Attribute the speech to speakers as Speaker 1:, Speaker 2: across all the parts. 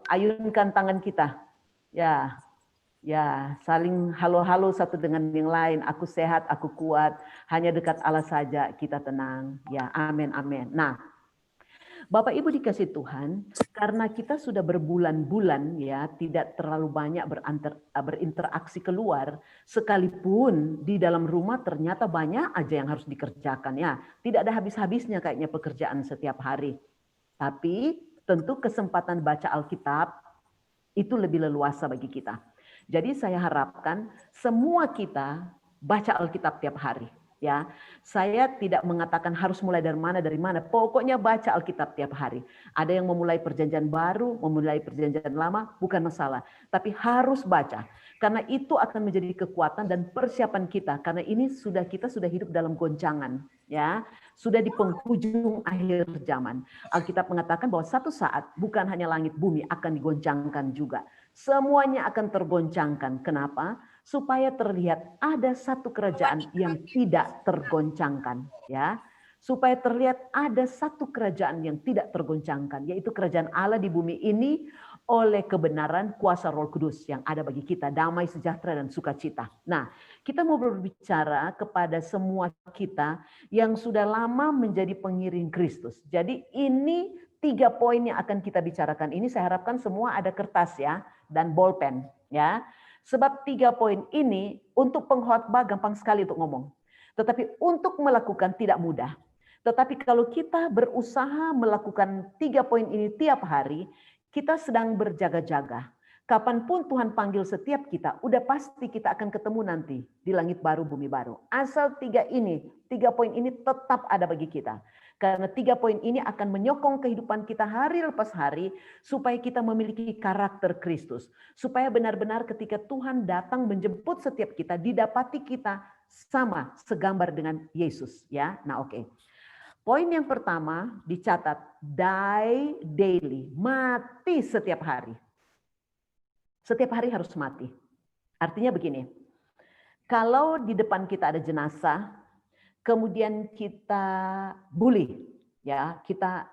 Speaker 1: ayunkan tangan kita. Ya, ya, saling halo-halo satu dengan yang lain. Aku sehat, aku kuat. Hanya dekat Allah saja kita tenang. Ya, amin, amin. Nah, Bapak Ibu dikasih Tuhan, karena kita sudah berbulan-bulan ya tidak terlalu banyak berinteraksi keluar, sekalipun di dalam rumah ternyata banyak aja yang harus dikerjakan ya. Tidak ada habis-habisnya kayaknya pekerjaan setiap hari. Tapi tentu kesempatan baca Alkitab itu lebih leluasa bagi kita. Jadi saya harapkan semua kita baca Alkitab tiap hari. Ya, saya tidak mengatakan harus mulai dari mana. Pokoknya baca Alkitab tiap hari. Ada yang memulai perjanjian baru, memulai perjanjian lama, bukan masalah. Tapi harus baca. Karena itu akan menjadi kekuatan dan persiapan kita. Karena ini kita sudah hidup dalam goncangan. Ya, sudah di penghujung akhir zaman. Alkitab mengatakan bahwa satu saat bukan hanya langit bumi akan digoncangkan juga. Semuanya akan tergoncangkan. Kenapa? Supaya terlihat ada satu kerajaan yang tidak tergoncangkan, ya. Supaya terlihat ada satu kerajaan yang tidak tergoncangkan, yaitu kerajaan Allah di bumi ini oleh kebenaran kuasa Roh Kudus yang ada bagi kita, damai, sejahtera dan sukacita. Nah, kita mau berbicara kepada semua kita yang sudah lama menjadi pengiring Kristus. Jadi ini 3 poin yang akan kita bicarakan. Ini saya harapkan semua ada kertas ya dan bolpen ya. Sebab 3 poin ini untuk pengkhotbah gampang sekali untuk ngomong. Tetapi untuk melakukan tidak mudah. Tetapi kalau kita berusaha melakukan 3 poin ini tiap hari, kita sedang berjaga-jaga. Kapanpun Tuhan panggil setiap kita, udah pasti kita akan ketemu nanti di langit baru, bumi baru. Asal 3 poin ini tetap ada bagi kita. Karena 3 poin ini akan menyokong kehidupan kita hari lepas hari supaya kita memiliki karakter Kristus. Supaya benar-benar ketika Tuhan datang menjemput setiap kita, didapati kita sama segambar dengan Yesus. Ya, nah oke. Poin yang pertama dicatat, die daily, mati setiap hari. Setiap hari harus mati. Artinya begini, kalau di depan kita ada jenazah, kemudian kita bully, ya, kita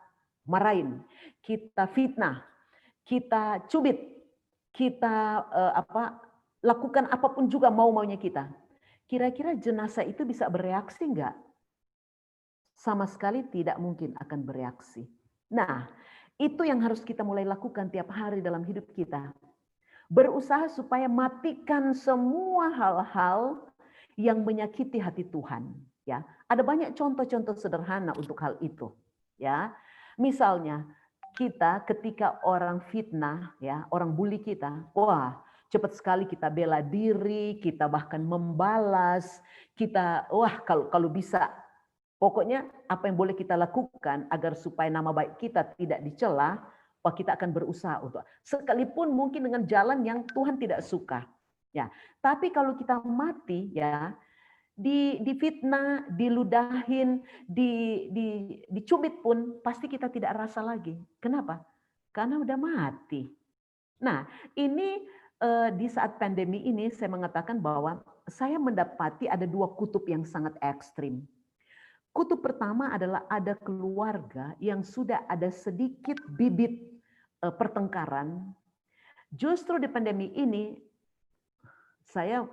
Speaker 1: marahin, kita fitnah, kita cubit, kita lakukan apapun juga mau-maunya kita. Kira-kira jenazah itu bisa bereaksi enggak? Sama sekali tidak mungkin akan bereaksi. Nah, itu yang harus kita mulai lakukan tiap hari dalam hidup kita. Berusaha supaya matikan semua hal-hal yang menyakiti hati Tuhan. Ya, ada banyak contoh-contoh sederhana untuk hal itu. Ya, misalnya kita ketika orang fitnah, ya, orang bully kita, wah, cepat sekali kita bela diri, kita bahkan membalas, kita, wah, kalau bisa, pokoknya apa yang boleh kita lakukan agar supaya nama baik kita tidak dicela, wah, kita akan berusaha untuk, sekalipun mungkin dengan jalan yang Tuhan tidak suka. Ya, tapi kalau kita mati, ya, difitnah, diludahin, dicubit pun pasti kita tidak rasa lagi. Kenapa? Karena udah mati. Nah, ini di saat pandemi ini saya mengatakan bahwa saya mendapati ada 2 kutub yang sangat ekstrim. Kutub pertama adalah ada keluarga yang sudah ada sedikit bibit pertengkaran. Justru di pandemi ini saya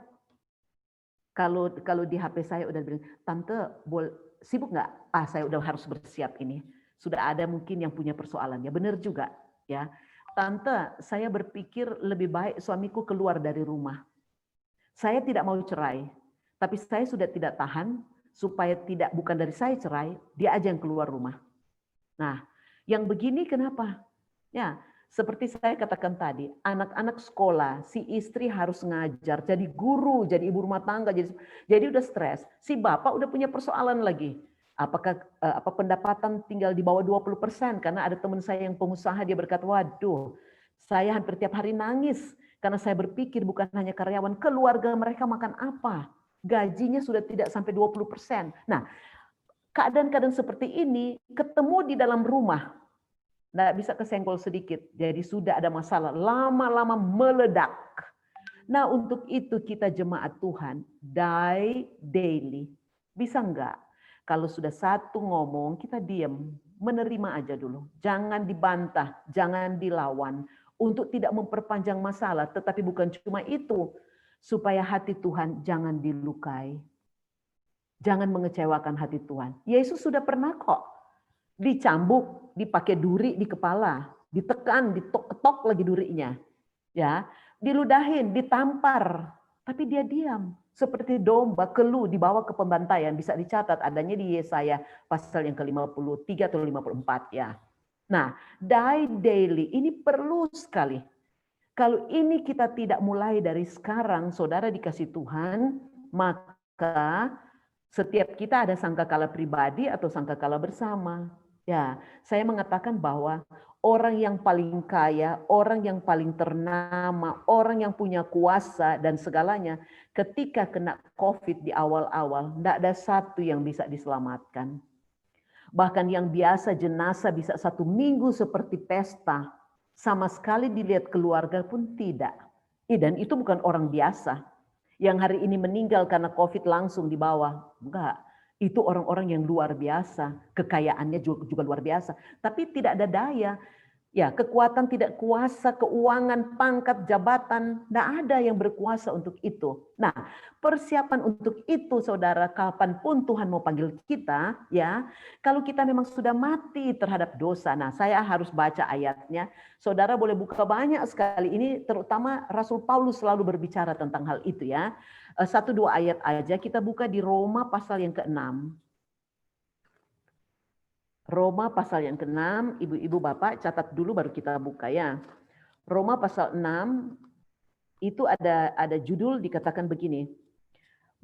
Speaker 1: kalau di HP saya udah bilang, "Tante, sibuk nggak?" "Ah, saya udah harus bersiap ini. Sudah ada mungkin yang punya persoalan." Ya benar juga, ya. "Tante, saya berpikir lebih baik suamiku keluar dari rumah. Saya tidak mau cerai, tapi saya sudah tidak tahan supaya bukan dari saya cerai, dia aja yang keluar rumah." Nah, yang begini kenapa? Ya, seperti saya katakan tadi, anak-anak sekolah, si istri harus ngajar, jadi guru, jadi ibu rumah tangga, jadi udah stres. Si bapak udah punya persoalan lagi. Apakah pendapatan tinggal di bawah 20%? Karena ada teman saya yang pengusaha, dia berkata, "Waduh, saya hampir tiap hari nangis karena saya berpikir bukan hanya karyawan, keluarga mereka makan apa? Gajinya sudah tidak sampai 20%." Nah, keadaan-keadaan seperti ini ketemu di dalam rumah, nggak bisa kesenggol sedikit. Jadi sudah ada masalah, lama-lama meledak. Nah, untuk itu kita jemaat Tuhan, die daily. Bisa enggak? Kalau sudah satu ngomong, kita diam. menerima aja dulu. Jangan dibantah, jangan dilawan. Untuk tidak memperpanjang masalah, tetapi bukan cuma itu. Supaya hati Tuhan jangan dilukai. Jangan mengecewakan hati Tuhan. Yesus sudah pernah kok dicambuk, dipakai duri di kepala, ditekan, diketok lagi durinya. Ya, diludahin, ditampar, tapi dia diam. Seperti domba kelu dibawa ke pembantaian, bisa dicatat adanya di Yesaya pasal yang ke-53 atau 54 ya. Nah, die daily ini perlu sekali. Kalau ini kita tidak mulai dari sekarang, saudara dikasih Tuhan, maka setiap kita ada sangkakala pribadi atau sangkakala bersama. Ya, saya mengatakan bahwa orang yang paling kaya, orang yang paling ternama, orang yang punya kuasa dan segalanya, ketika kena COVID di awal-awal, tidak ada satu yang bisa diselamatkan. Bahkan yang biasa jenazah bisa 1 minggu seperti pesta, sama sekali dilihat keluarga pun tidak. Dan itu bukan orang biasa. Yang hari ini meninggal karena COVID langsung dibawa. Enggak. Itu orang-orang yang luar biasa. Kekayaannya juga luar biasa. Tapi tidak ada daya. Ya, kekuatan tidak kuasa, keuangan, pangkat, jabatan, tidak ada yang berkuasa untuk itu. Nah, persiapan untuk itu, saudara, kapanpun Tuhan mau panggil kita, ya, kalau kita memang sudah mati terhadap dosa. Nah, saya harus baca ayatnya. Saudara boleh buka banyak sekali. Ini terutama Rasul Paulus selalu berbicara tentang hal itu ya. 1-2 ayat aja kita buka di Roma pasal yang ke-6. Roma pasal yang ke-6, ibu-ibu bapak catat dulu baru kita buka ya. Roma pasal 6 itu ada judul dikatakan begini.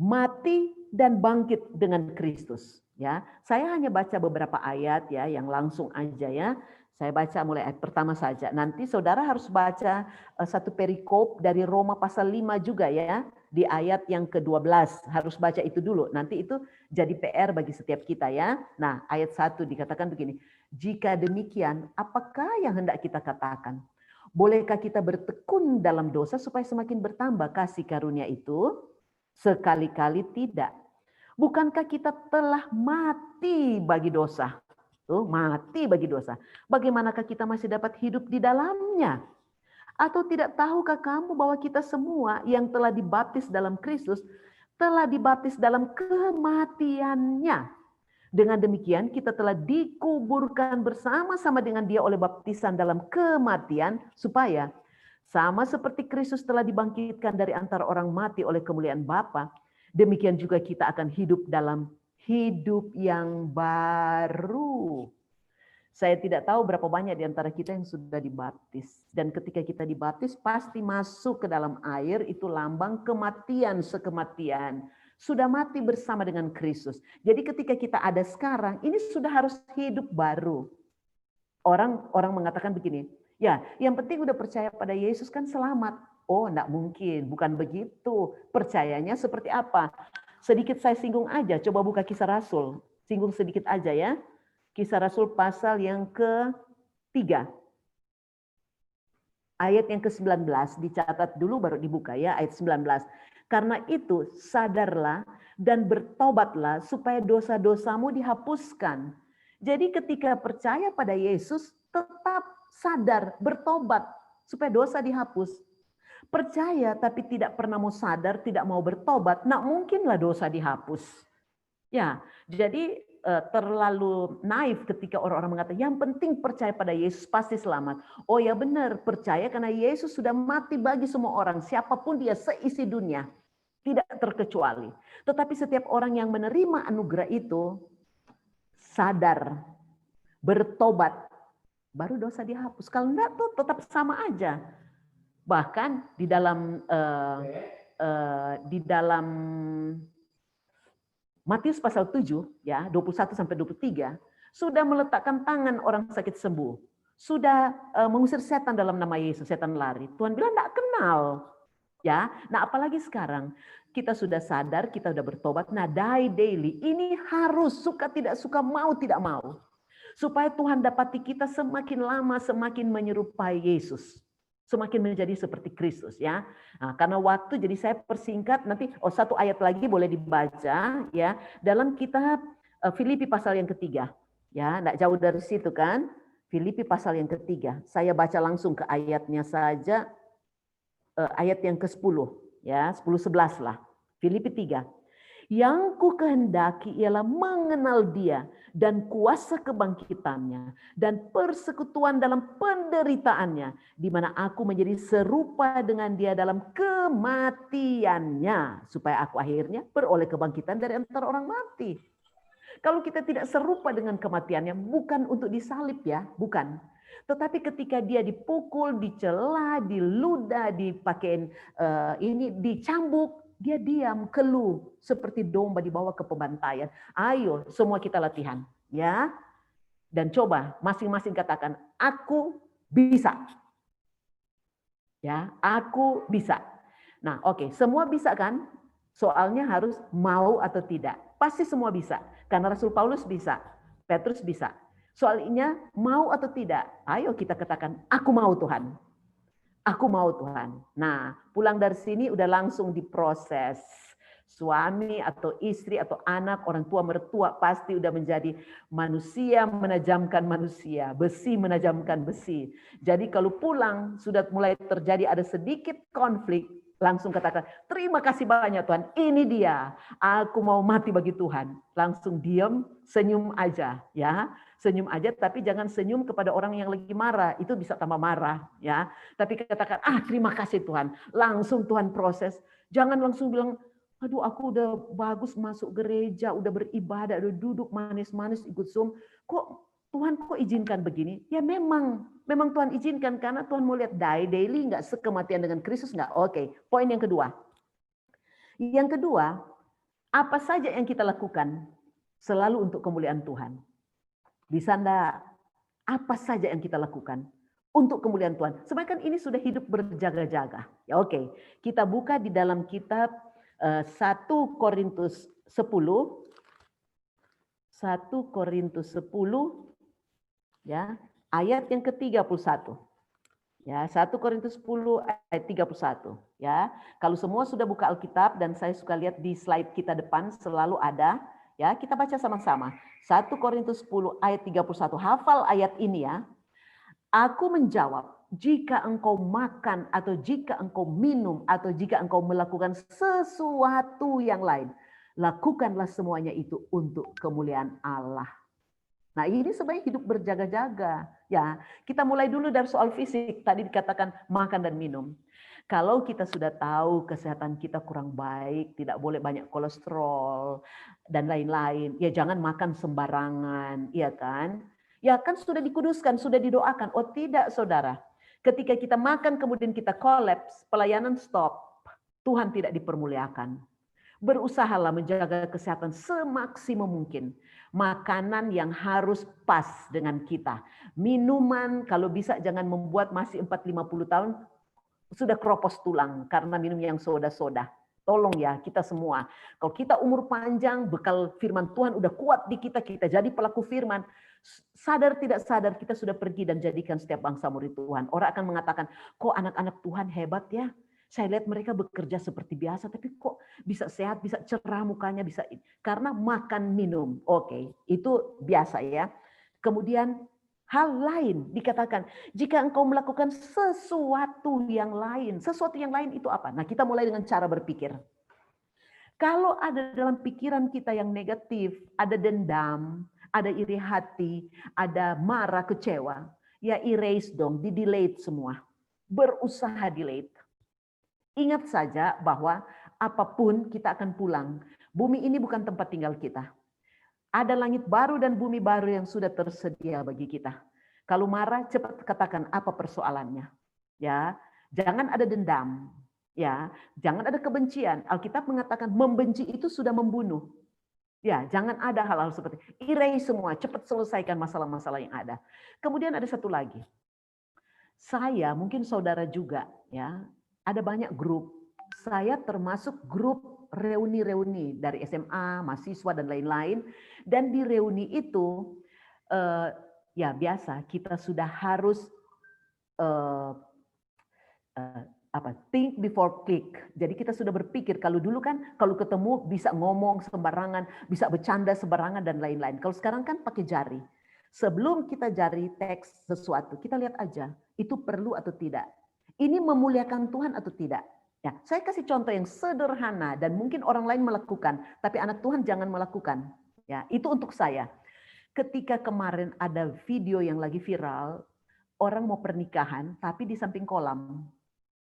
Speaker 1: Mati dan bangkit dengan Kristus ya. Saya hanya baca beberapa ayat ya yang langsung aja ya. Saya baca mulai ayat pertama saja. Nanti saudara harus baca satu perikop dari Roma pasal 5 juga ya. Di ayat yang ke-12 harus baca itu dulu. Nanti itu jadi PR bagi setiap kita ya. Nah, ayat 1 dikatakan begini. Jika demikian, apakah yang hendak kita katakan? Bolehkah kita bertekun dalam dosa supaya semakin bertambah kasih karunia itu? Sekali-kali tidak. Bukankah kita telah mati bagi dosa? Tuh, mati bagi dosa. Bagaimanakah kita masih dapat hidup di dalamnya? Atau tidak tahukah kamu bahwa kita semua yang telah dibaptis dalam Kristus telah dibaptis dalam kematiannya. Dengan demikian kita telah dikuburkan bersama-sama dengan dia oleh baptisan dalam kematian supaya sama seperti Kristus telah dibangkitkan dari antara orang mati oleh kemuliaan Bapa, demikian juga kita akan hidup dalam hidup yang baru. Saya tidak tahu berapa banyak di antara kita yang sudah dibaptis. Dan ketika kita dibaptis pasti masuk ke dalam air itu lambang kematian sekematian. Sudah mati bersama dengan Kristus. Jadi ketika kita ada sekarang, ini sudah harus hidup baru. Orang mengatakan begini, ya yang penting udah percaya pada Yesus kan selamat. Oh enggak mungkin, bukan begitu. Percayanya seperti apa? Sedikit saya singgung aja, coba buka Kisah Rasul. Singgung sedikit aja ya. Kisah Rasul pasal yang ke-3. Ayat yang ke-19 dicatat dulu baru dibuka ya ayat 19. Karena itu sadarlah dan bertobatlah supaya dosa-dosamu dihapuskan. Jadi ketika percaya pada Yesus tetap sadar, bertobat supaya dosa dihapus. Percaya tapi tidak pernah mau sadar, tidak mau bertobat, nah mungkinlah dosa dihapus. Ya, jadi terlalu naif ketika orang-orang mengatakan yang penting percaya pada Yesus pasti selamat. Oh ya benar, percaya karena Yesus sudah mati bagi semua orang, siapapun dia seisi dunia, tidak terkecuali. Tetapi setiap orang yang menerima anugerah itu sadar, bertobat, baru dosa dihapus. Kalau enggak tuh tetap sama aja. Bahkan di dalam Matius pasal 7 ya 21 sampai 23 sudah meletakkan tangan orang sakit sembuh. Sudah mengusir setan dalam nama Yesus, setan lari. Tuhan bilang enggak kenal. Ya. Nah, apalagi sekarang kita sudah sadar, kita sudah bertobat. Nah, die daily ini harus suka tidak suka, mau tidak mau. Supaya Tuhan dapati kita semakin lama semakin menyerupai Yesus. Semakin menjadi seperti Kristus ya. Nah, karena waktu jadi saya persingkat nanti satu ayat lagi boleh dibaca ya dalam kitab Filipi pasal yang ke-3. Ya, enggak jauh dari situ kan? Filipi pasal yang ketiga. Saya baca langsung ke ayatnya saja, ayat yang ke-10, ya, 10-11 lah. Filipi 3. Yang ku kehendaki ialah mengenal Dia dan kuasa kebangkitannya dan persekutuan dalam penderitaannya, di mana aku menjadi serupa dengan Dia dalam kematiannya, supaya aku akhirnya beroleh kebangkitan dari antara orang mati. Kalau kita tidak serupa dengan kematiannya, bukan untuk disalib ya, bukan. Tetapi ketika dia dipukul, dicela, diludah, dipakein ini, dicambuk, dia diam, keluh seperti domba dibawa ke pembantaian. Ayo, semua kita latihan, ya. Dan coba masing-masing katakan, aku bisa. Ya, aku bisa. Nah, oke, semua bisa kan? Soalnya harus mau atau tidak. Pasti semua bisa. Karena Rasul Paulus bisa, Petrus bisa. Soalnya mau atau tidak. Ayo kita katakan, aku mau Tuhan. Aku mau Tuhan. Nah, pulang dari sini udah langsung diproses. Suami atau istri atau anak, orang tua, mertua pasti udah menjadi manusia menajamkan manusia, besi menajamkan besi. Jadi kalau pulang sudah mulai terjadi ada sedikit konflik, langsung katakan, terima kasih banyak Tuhan, ini dia, aku mau mati bagi Tuhan. Langsung diam, senyum aja, ya, senyum aja, tapi jangan senyum kepada orang yang lagi marah, itu bisa tambah marah, ya. Tapi katakan, terima kasih Tuhan, langsung Tuhan proses. Jangan langsung bilang, aduh aku udah bagus masuk gereja, udah beribadah, udah duduk manis-manis ikut Zoom, kok Tuhan kok izinkan begini? Ya memang Tuhan izinkan karena Tuhan mau lihat die daily nggak sekematian dengan Kristus nggak? Oke, poin yang kedua. Yang kedua, apa saja yang kita lakukan selalu untuk kemuliaan Tuhan? Bisa enggak? Apa saja yang kita lakukan untuk kemuliaan Tuhan? Sebenarnya kan ini sudah hidup berjaga-jaga. Ya oke, kita buka di dalam kitab 1 Korintus 10. 1 Korintus 10 ya, ayat yang ke-31. Ya, 1 Korintus 10 ayat 31 ya. Kalau semua sudah buka Alkitab dan saya suka lihat di slide kita depan selalu ada ya, kita baca sama-sama. 1 Korintus 10 ayat 31. Hafal ayat ini ya. Aku menjawab, jika engkau makan atau jika engkau minum atau jika engkau melakukan sesuatu yang lain, lakukanlah semuanya itu untuk kemuliaan Allah. Nah, ini sebenarnya hidup berjaga-jaga. Ya, kita mulai dulu dari soal fisik. Tadi dikatakan makan dan minum. Kalau kita sudah tahu kesehatan kita kurang baik, tidak boleh banyak kolesterol dan lain-lain, ya jangan makan sembarangan, iya kan? Ya kan sudah dikuduskan, sudah didoakan. Oh tidak, Saudara. Ketika kita makan kemudian kita kolaps, pelayanan stop. Tuhan tidak dipermuliakan. Berusahalah menjaga kesehatan semaksimum mungkin. Makanan yang harus pas dengan kita. Minuman kalau bisa jangan membuat masih 40-50 tahun sudah keropos tulang karena minum yang soda-soda. Tolong ya kita semua. Kalau kita umur panjang, bekal firman Tuhan udah kuat di kita, kita jadi pelaku firman. Sadar tidak sadar kita sudah pergi dan jadikan setiap bangsa murid Tuhan. Orang akan mengatakan, kok anak-anak Tuhan hebat ya? Saya lihat mereka bekerja seperti biasa, tapi kok bisa sehat, bisa cerah mukanya, bisa karena makan minum. Oke, itu biasa ya. Kemudian hal lain dikatakan, jika engkau melakukan sesuatu yang lain itu apa? Nah, kita mulai dengan cara berpikir. Kalau ada dalam pikiran kita yang negatif, ada dendam, ada iri hati, ada marah, kecewa, ya erase dong, di-delete semua. Berusaha delete. Ingat saja bahwa apapun kita akan pulang. Bumi ini bukan tempat tinggal kita. Ada langit baru dan bumi baru yang sudah tersedia bagi kita. Kalau marah, cepat katakan apa persoalannya. Ya, jangan ada dendam. Ya, jangan ada kebencian. Alkitab mengatakan membenci itu sudah membunuh. Ya, jangan ada hal-hal seperti erase semua, cepat selesaikan masalah-masalah yang ada. Kemudian ada satu lagi. Saya, mungkin saudara juga, ya, ada banyak grup. Saya termasuk grup reuni-reuni dari SMA, mahasiswa dan lain-lain. Dan di reuni itu, ya biasa kita sudah harus think before click. Jadi kita sudah berpikir, kalau dulu kan kalau ketemu bisa ngomong sembarangan, bisa bercanda sembarangan dan lain-lain. Kalau sekarang kan pakai jari. Sebelum kita cari teks sesuatu, kita lihat aja, itu perlu atau tidak. Ini memuliakan Tuhan atau tidak. Ya, saya kasih contoh yang sederhana dan mungkin orang lain melakukan, tapi anak Tuhan jangan melakukan. Ya, itu untuk saya. Ketika kemarin ada video yang lagi viral, orang mau pernikahan tapi di samping kolam.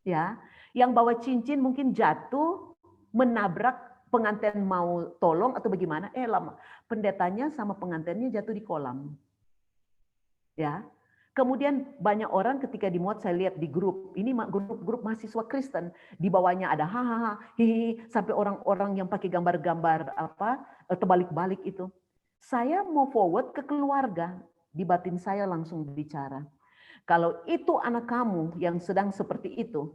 Speaker 1: Ya, yang bawa cincin mungkin jatuh, menabrak pengantin mau tolong atau bagaimana? Lama. Pendetanya sama pengantinnya jatuh di kolam. Ya, kemudian banyak orang ketika dimuat saya lihat di grup, ini grup mahasiswa Kristen, di bawahnya ada hahaha, hihi, sampai orang-orang yang pakai gambar-gambar apa terbalik-balik itu. Saya mau forward ke keluarga, di batin saya langsung bicara. Kalau itu anak kamu yang sedang seperti itu,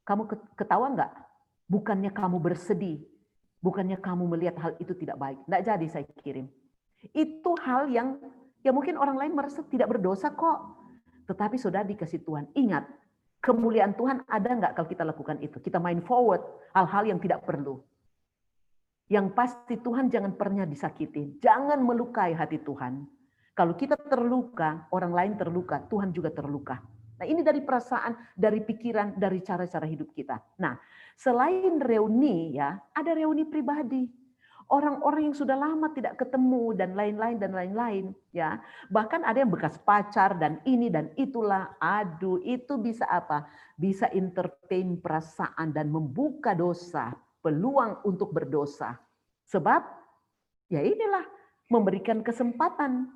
Speaker 1: kamu ketawa nggak? Bukannya kamu bersedih, bukannya kamu melihat hal itu tidak baik. Nggak jadi saya kirim. Itu hal yang ya mungkin orang lain merasa tidak berdosa kok. Tetapi sudah dikasih Tuhan. Ingat, kemuliaan Tuhan ada nggak kalau kita lakukan itu? Kita main forward hal-hal yang tidak perlu. Yang pasti Tuhan jangan pernah disakiti. Jangan melukai hati Tuhan. Kalau kita terluka, orang lain terluka, Tuhan juga terluka. Nah ini dari perasaan, dari pikiran, dari cara-cara hidup kita. Nah selain reuni ya, ada reuni pribadi. Orang-orang yang sudah lama tidak ketemu dan lain-lain ya. Bahkan ada yang bekas pacar dan ini dan itulah. Aduh, itu bisa apa? Bisa entertain perasaan dan membuka dosa, peluang untuk berdosa. Sebab ya inilah memberikan kesempatan.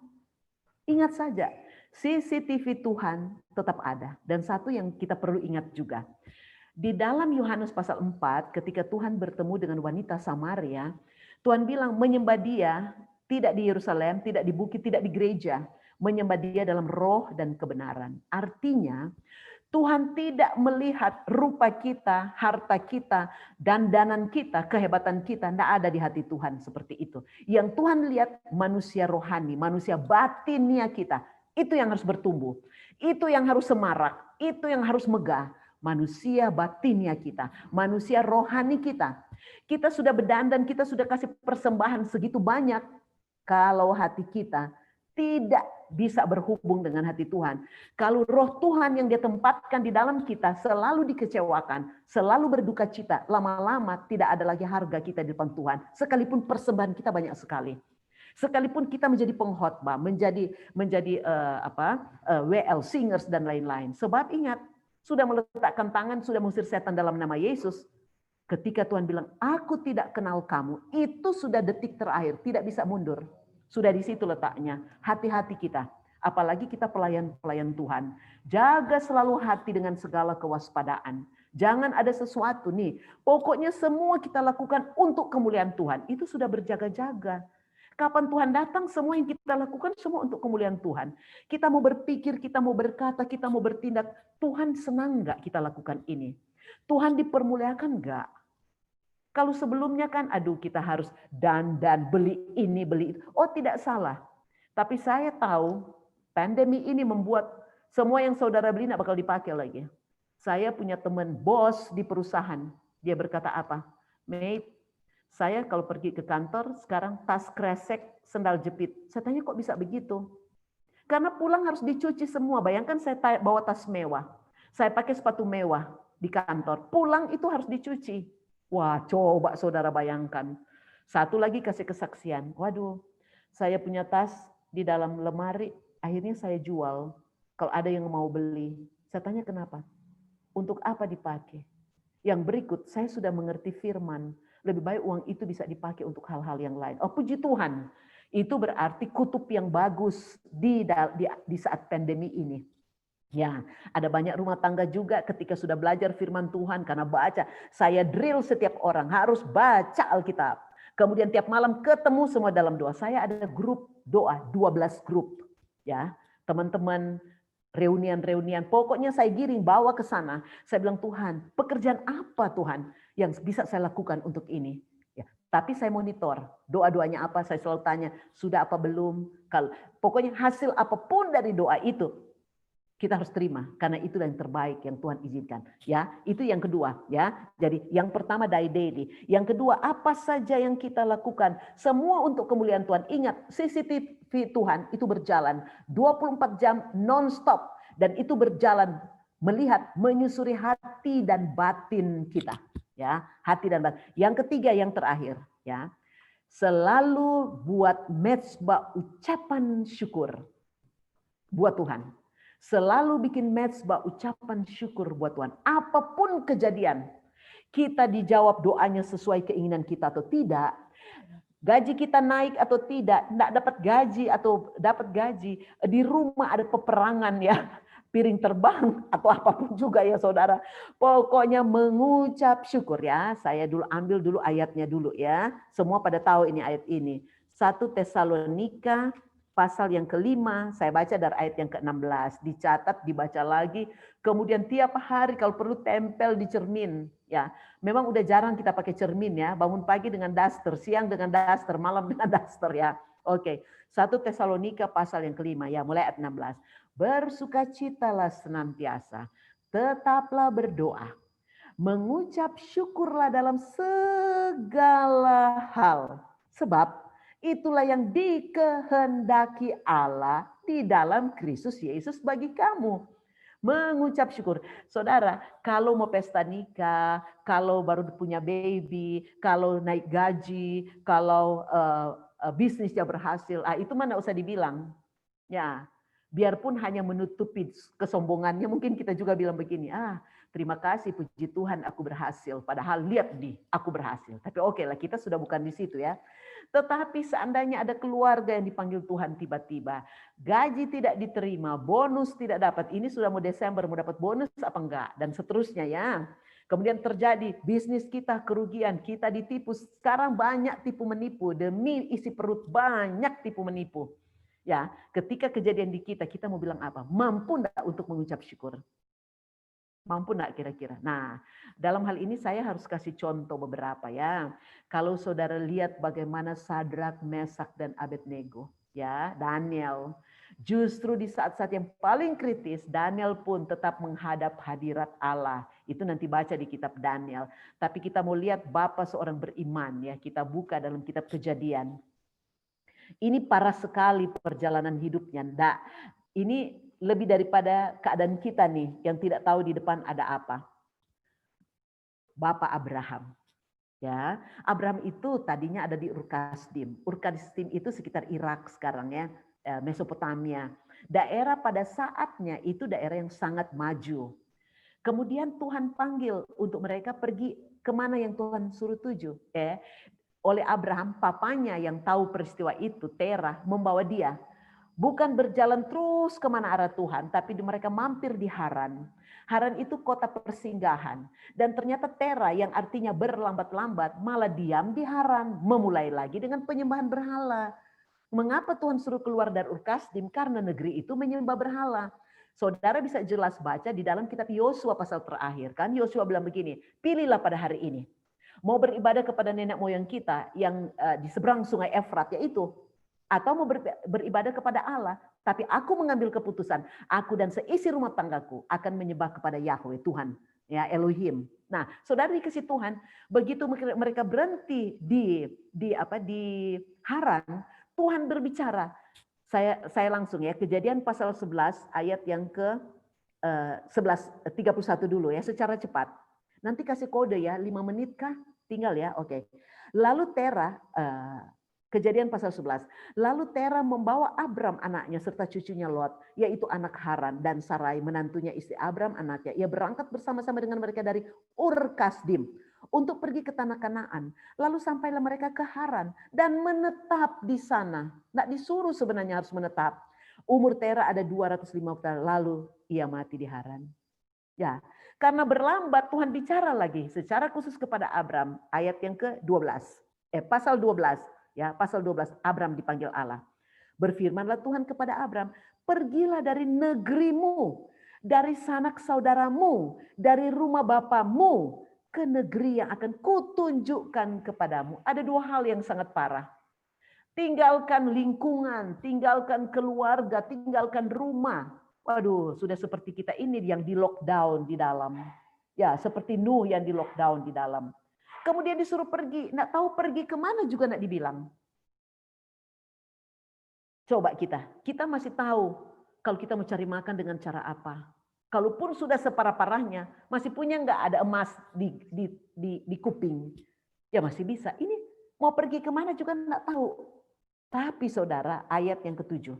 Speaker 1: Ingat saja, CCTV Tuhan tetap ada. Dan satu yang kita perlu ingat juga. Di dalam Yohanes pasal 4 ketika Tuhan bertemu dengan wanita Samaria, Tuhan bilang menyembah Dia tidak di Yerusalem, tidak di bukit, tidak di gereja, menyembah Dia dalam roh dan kebenaran. Artinya Tuhan tidak melihat rupa kita, harta kita, dandanan kita, kehebatan kita, tidak ada di hati Tuhan seperti itu. Yang Tuhan lihat manusia rohani, manusia batinnya kita, itu yang harus bertumbuh, itu yang harus semarak, itu yang harus megah. Manusia batinnya kita, manusia rohani kita. Kita sudah berdandan, kita sudah kasih persembahan segitu banyak. Kalau hati kita tidak bisa berhubung dengan hati Tuhan. Kalau roh Tuhan yang dia tempatkan di dalam kita selalu dikecewakan, selalu berduka cita, lama-lama tidak ada lagi harga kita di depan Tuhan. Sekalipun persembahan kita banyak sekali. Sekalipun kita menjadi pengkhotbah, menjadi WL singers dan lain-lain. Sebab ingat, sudah meletakkan tangan, sudah mengusir setan dalam nama Yesus. Ketika Tuhan bilang, aku tidak kenal kamu, itu sudah detik terakhir, tidak bisa mundur. Sudah di situ letaknya. Hati-hati kita. Apalagi kita pelayan-pelayan Tuhan. Jaga selalu hati dengan segala kewaspadaan. Jangan ada sesuatu nih. Pokoknya semua kita lakukan untuk kemuliaan Tuhan. Itu sudah berjaga-jaga. Kapan Tuhan datang, semua yang kita lakukan semua untuk kemuliaan Tuhan. Kita mau berpikir, kita mau berkata, kita mau bertindak. Tuhan senang nggak kita lakukan ini? Tuhan dipermuliakan nggak? Kalau sebelumnya kan, aduh kita harus dandan, beli ini, beli itu. Oh tidak salah. Tapi saya tahu pandemi ini membuat semua yang saudara beli nggak bakal dipakai lagi. Saya punya teman bos di perusahaan. Dia berkata apa? Mate, saya kalau pergi ke kantor sekarang tas kresek, sendal jepit. Saya tanya kok bisa begitu? Karena pulang harus dicuci semua. Bayangkan saya bawa tas mewah. Saya pakai sepatu mewah di kantor. Pulang itu harus dicuci. Wah, coba saudara bayangkan. Satu lagi kasih kesaksian. Waduh, saya punya tas di dalam lemari. Akhirnya saya jual. Kalau ada yang mau beli. Saya tanya kenapa? Untuk apa dipakai? Yang berikut, saya sudah mengerti firman. Lebih baik uang itu bisa dipakai untuk hal-hal yang lain. Oh puji Tuhan. Itu berarti kutub yang bagus di saat pandemi ini. Ya, ada banyak rumah tangga juga ketika sudah belajar firman Tuhan. Karena baca, saya drill setiap orang harus baca Alkitab. Kemudian tiap malam ketemu semua dalam doa. Saya ada grup doa, 12 grup. Ya, teman-teman reunian-reunian. Pokoknya saya giring, bawa ke sana. Saya bilang, Tuhan, pekerjaan apa Tuhan yang bisa saya lakukan untuk ini? Ya, tapi saya monitor, doa-doanya apa, saya selalu tanya, sudah apa belum? Kalau pokoknya hasil apapun dari doa itu, Kita harus terima karena itu yang terbaik yang Tuhan izinkan. Ya, itu yang kedua ya. Jadi yang pertama die daily. Yang kedua, apa saja yang kita lakukan semua untuk kemuliaan Tuhan. Ingat, CCTV Tuhan itu berjalan 24 jam non-stop dan itu berjalan melihat, menyusuri hati dan batin kita. Ya, hati dan batin. Yang ketiga, yang terakhir, ya. Selalu buat mezbah ucapan syukur buat Tuhan. Selalu bikin mezbah ucapan syukur buat Tuhan. Apapun kejadian, kita dijawab doanya sesuai keinginan kita atau tidak. Gaji kita naik atau tidak, tidak dapat gaji atau dapat gaji. Di rumah ada peperangan ya, piring terbang atau apapun juga ya saudara. Pokoknya mengucap syukur ya. Saya dulu ambil dulu ayatnya dulu ya. Semua pada tahu ini ayat ini. 1 Tesalonika pasal yang kelima, saya baca dari ayat yang ke-16, dicatat, dibaca lagi, kemudian tiap hari kalau perlu tempel di cermin. Ya, memang udah jarang kita pakai cermin ya, bangun pagi dengan daster, siang dengan daster, malam dengan daster ya. Oke, 1 Tesalonika pasal yang kelima ya, mulai ayat 16. Bersukacitalah senantiasa, tetaplah berdoa, mengucap syukurlah dalam segala hal, sebab itulah yang dikehendaki Allah di dalam Kristus Yesus bagi kamu. Mengucap syukur. Saudara, kalau mau pesta nikah, kalau baru punya baby, kalau naik gaji, kalau bisnisnya berhasil, itu mana usah dibilang. Ya, biarpun hanya menutupi kesombongannya, mungkin kita juga bilang begini, terima kasih puji Tuhan aku berhasil. Padahal lihat aku berhasil. Tapi oke lah, kita sudah bukan di situ ya. Tetapi seandainya ada keluarga yang dipanggil Tuhan tiba-tiba, gaji tidak diterima, bonus tidak dapat, ini sudah mau Desember, mau dapat bonus apa enggak, dan seterusnya ya. Kemudian terjadi bisnis kita kerugian, kita ditipu. Sekarang banyak tipu menipu, demi isi perut banyak tipu menipu. Ya, ketika kejadian di kita, kita mau bilang apa? Mampu enggak untuk mengucap syukur? Mampu enggak kira-kira? Nah, dalam hal ini saya harus kasih contoh beberapa ya. Kalau saudara lihat bagaimana Sadrak, Mesak, dan Abednego, ya, Daniel. Justru di saat-saat yang paling kritis, Daniel pun tetap menghadap hadirat Allah. Itu nanti baca di kitab Daniel. Tapi kita mau lihat Bapak seorang beriman ya. Kita buka dalam kitab Kejadian. Ini parah sekali perjalanan hidupnya. Nggak, ini lebih daripada keadaan kita nih yang tidak tahu di depan ada apa. Bapak Abraham. Ya, Abraham itu tadinya ada di Ur-Kasdim. Ur-Kasdim itu sekitar Irak sekarang ya, Mesopotamia. Daerah pada saatnya itu daerah yang sangat maju. Kemudian Tuhan panggil untuk mereka pergi kemana yang Tuhan suruh tuju. Oleh Abraham, papanya yang tahu peristiwa itu, Terah, membawa dia. Bukan berjalan terus kemana arah Tuhan, tapi mereka mampir di Haran. Haran itu kota persinggahan. Dan ternyata Terah yang artinya berlambat-lambat, malah diam di Haran. Memulai lagi dengan penyembahan berhala. Mengapa Tuhan suruh keluar dari Ur-Kasdim? Karena negeri itu menyembah berhala. Saudara bisa jelas baca di dalam kitab Yosua pasal terakhir. Kan Yosua bilang begini, pilihlah pada hari ini. Mau beribadah kepada nenek moyang kita yang di seberang sungai Efrat, yaitu atau mau beribadah kepada Allah, tapi aku mengambil keputusan, aku dan seisi rumah tanggaku akan menyembah kepada Yahweh Tuhan, ya Elohim. Nah, saudara dikasih Tuhan, begitu mereka berhenti di Haran, Tuhan berbicara. Saya langsung ya, Kejadian pasal 11 ayat yang ke 31 dulu ya, secara cepat. Nanti kasih kode ya, 5 menit kah? Tinggal ya, oke. Lalu Terah, Kejadian pasal 11. Lalu Terah membawa Abram anaknya serta cucunya Lot, yaitu anak Haran, dan Sarai menantunya istri Abram anaknya. Ia berangkat bersama-sama dengan mereka dari Ur-Kasdim untuk pergi ke tanah Kanaan. Lalu sampailah mereka ke Haran dan menetap di sana. Nggak disuruh sebenarnya harus menetap. Umur Terah ada 250 tahun, lalu ia mati di Haran. Ya, karena berlambat Tuhan bicara lagi secara khusus kepada Abram, ayat yang ke-12. Pasal 12. Ya, pasal 12, Abram dipanggil Allah. Berfirmanlah Tuhan kepada Abram, pergilah dari negerimu, dari sanak saudaramu, dari rumah bapamu, ke negeri yang akan kutunjukkan kepadamu. Ada 2 hal yang sangat parah. Tinggalkan lingkungan, tinggalkan keluarga, tinggalkan rumah. Waduh, sudah seperti kita ini yang di lockdown di dalam. Ya, seperti Nuh yang di lockdown di dalam. Kemudian disuruh pergi, nggak tahu pergi kemana juga nggak dibilang. Coba kita masih tahu kalau kita mau cari makan dengan cara apa. Kalaupun sudah separah-parahnya, masih punya nggak ada emas di kuping. Ya masih bisa. Ini mau pergi kemana juga nggak tahu. Tapi saudara, ayat yang ketujuh.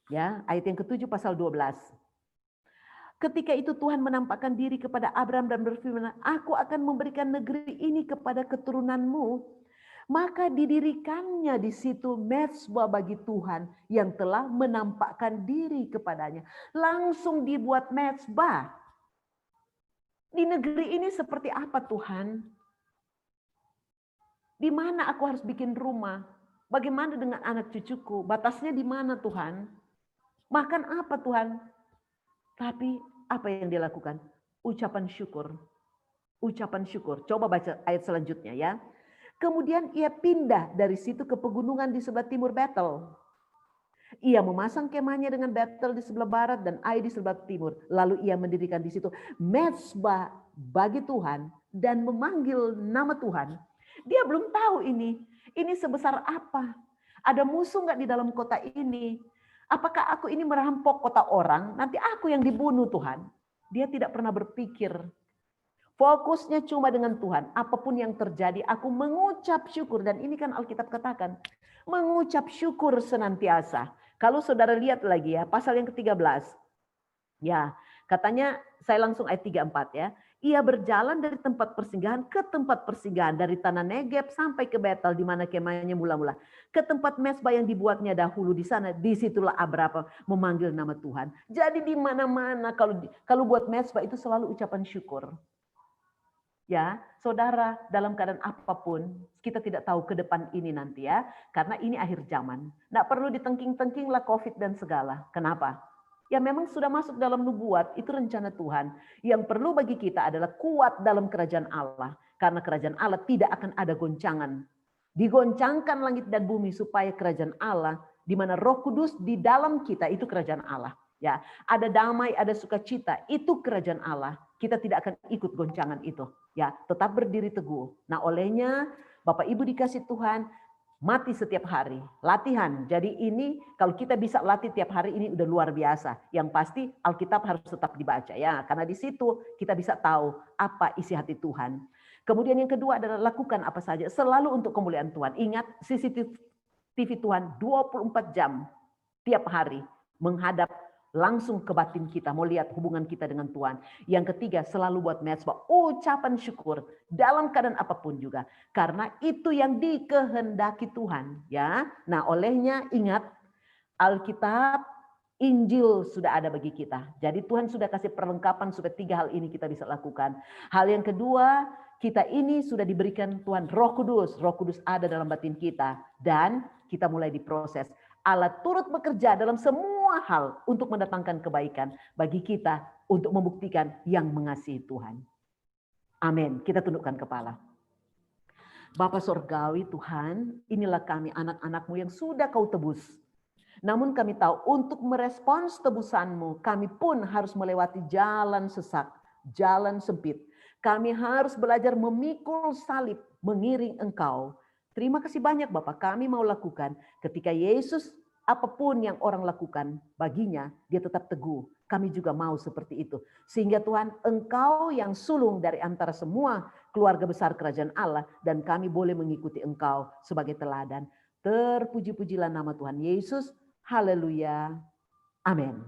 Speaker 1: Ya, ayat yang ketujuh pasal 12. Ketika itu Tuhan menampakkan diri kepada Abraham dan berfirman, aku akan memberikan negeri ini kepada keturunanmu. Maka didirikannya di situ mezbah bagi Tuhan yang telah menampakkan diri kepadanya. Langsung dibuat mezbah. Di negeri ini seperti apa Tuhan? Di mana aku harus bikin rumah? Bagaimana dengan anak cucuku? Batasnya di mana Tuhan? Makan apa Tuhan? Tapi apa yang dia lakukan? Ucapan syukur. Ucapan syukur. Coba baca ayat selanjutnya ya. Kemudian ia pindah dari situ ke pegunungan di sebelah timur Betel. Ia memasang kemahnya dengan Betel di sebelah barat dan Ai di sebelah timur. Lalu ia mendirikan di situ mezbah bagi Tuhan dan memanggil nama Tuhan. Dia belum tahu ini sebesar apa. Ada musuh nggak di dalam kota ini? Apakah aku ini merampok kota orang? Nanti aku yang dibunuh Tuhan. Dia tidak pernah berpikir. Fokusnya cuma dengan Tuhan. Apapun yang terjadi, aku mengucap syukur. Dan ini kan Alkitab katakan. Mengucap syukur senantiasa. Kalau saudara lihat lagi ya, pasal yang ke-13. Ya, katanya saya langsung ayat 3-4 ya. Ia berjalan dari tempat persinggahan ke tempat persinggahan. Dari tanah Negeb sampai ke Betel di mana kemahnya mula-mula. Ke tempat mezbah yang dibuatnya dahulu di sana. Disitulah Abraham memanggil nama Tuhan. Jadi di mana-mana kalau buat mezbah itu selalu ucapan syukur. Ya, saudara, dalam keadaan apapun, kita tidak tahu ke depan ini nanti ya. Karena ini akhir zaman. Nggak perlu ditengking-tengking lah COVID dan segala. Kenapa? Ya memang sudah masuk dalam nubuat, itu rencana Tuhan. Yang perlu bagi kita adalah kuat dalam kerajaan Allah. Karena kerajaan Allah tidak akan ada goncangan. Digoncangkan langit dan bumi supaya kerajaan Allah, di mana Roh Kudus di dalam kita, itu kerajaan Allah. Ya, ada damai, ada sukacita, itu kerajaan Allah. Kita tidak akan ikut goncangan itu. Ya, tetap berdiri teguh. Nah, olehnya Bapak Ibu dikasih Tuhan, mati setiap hari, latihan. Jadi ini kalau kita bisa latih tiap hari ini udah luar biasa. Yang pasti Alkitab harus tetap dibaca ya, karena di situ kita bisa tahu apa isi hati Tuhan. Kemudian yang kedua adalah lakukan apa saja selalu untuk kemuliaan Tuhan. Ingat CCTV Tuhan 24 jam tiap hari menghadap langsung ke batin kita, mau lihat hubungan kita dengan Tuhan. Yang ketiga, selalu buat mezbah, ucapan syukur dalam keadaan apapun juga, karena itu yang dikehendaki Tuhan, ya. Nah, olehnya ingat Alkitab, Injil sudah ada bagi kita. Jadi Tuhan sudah kasih perlengkapan supaya 3 hal ini kita bisa lakukan. Hal yang kedua, kita ini sudah diberikan Tuhan Roh Kudus. Roh Kudus ada dalam batin kita dan kita mulai diproses. Allah turut bekerja dalam semua hal untuk mendatangkan kebaikan bagi kita untuk membuktikan yang mengasihi Tuhan. Amin. Kita tundukkan kepala. Bapa Surgawi Tuhan, inilah kami anak-anak-Mu yang sudah Kau tebus. Namun kami tahu untuk merespons tebusan-Mu, kami pun harus melewati jalan sesak, jalan sempit. Kami harus belajar memikul salib, mengiring Engkau. Terima kasih banyak Bapak, kami mau lakukan. Ketika Yesus, apapun yang orang lakukan baginya, dia tetap teguh. Kami juga mau seperti itu. Sehingga Tuhan, Engkau yang sulung dari antara semua keluarga besar kerajaan Allah, dan kami boleh mengikuti Engkau sebagai teladan. Terpuji-pujilah nama Tuhan Yesus. Haleluya. Amin.